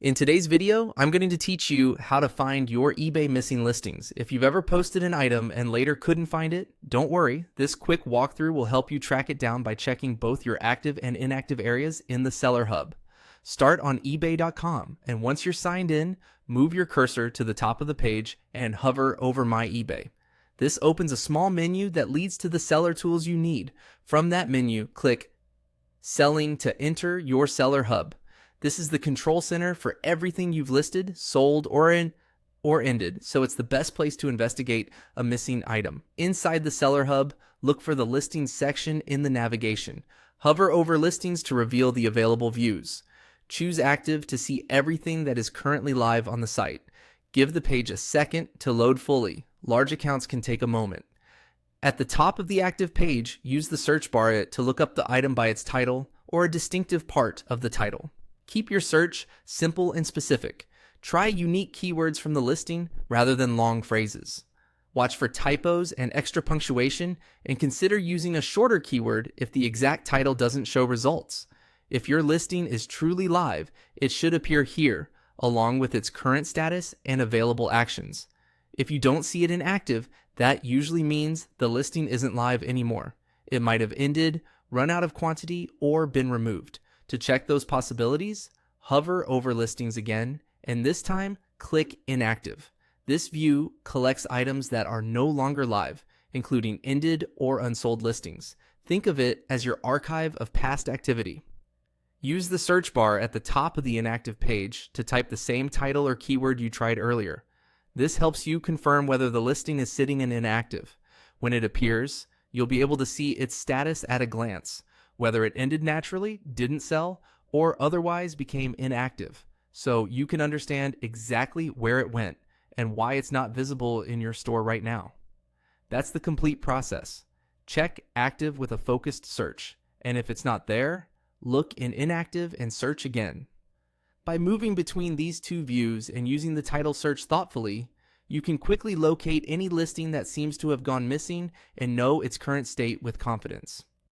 In today's video, I'm going to teach you how to find your eBay missing listings. If you've ever posted an item and later couldn't find it, don't worry. This quick walkthrough will help you track it down by checking both your active and inactive areas in the Seller Hub. Start on eBay.com, and once you're signed in, move your cursor to the top of the page and hover over My eBay. This opens a small menu that leads to the seller tools you need. From that menu, click Selling to enter your Seller Hub. This is the control center for everything you've listed, sold, or ended, so it's the best place to investigate a missing item. Inside the Seller Hub, look for the Listings section in the navigation. Hover over Listings to reveal the available views. Choose Active to see everything that is currently live on the site. Give the page a second to load fully. Large accounts can take a moment. At the top of the active page, use the search bar to look up the item by its title or a distinctive part of the title. Keep your search simple and specific. Try unique keywords from the listing rather than long phrases. Watch for typos and extra punctuation, and consider using a shorter keyword if the exact title doesn't show results. If your listing is truly live, it should appear here, along with its current status and available actions. If you don't see it in active, that usually means the listing isn't live anymore. It might have ended, run out of quantity, or been removed. To check those possibilities, hover over Listings again, and this time click Inactive. This view collects items that are no longer live, including ended or unsold listings. Think of it as your archive of past activity. Use the search bar at the top of the inactive page to type the same title or keyword you tried earlier. This helps you confirm whether the listing is sitting in inactive. When it appears, you'll be able to see its status at a glance, whether it ended naturally, didn't sell, or otherwise became inactive, so you can understand exactly where it went and why it's not visible in your store right now. That's the complete process. Check active with a focused search, and if it's not there, look in inactive and search again. By moving between these two views and using the title search thoughtfully, you can quickly locate any listing that seems to have gone missing and know its current state with confidence.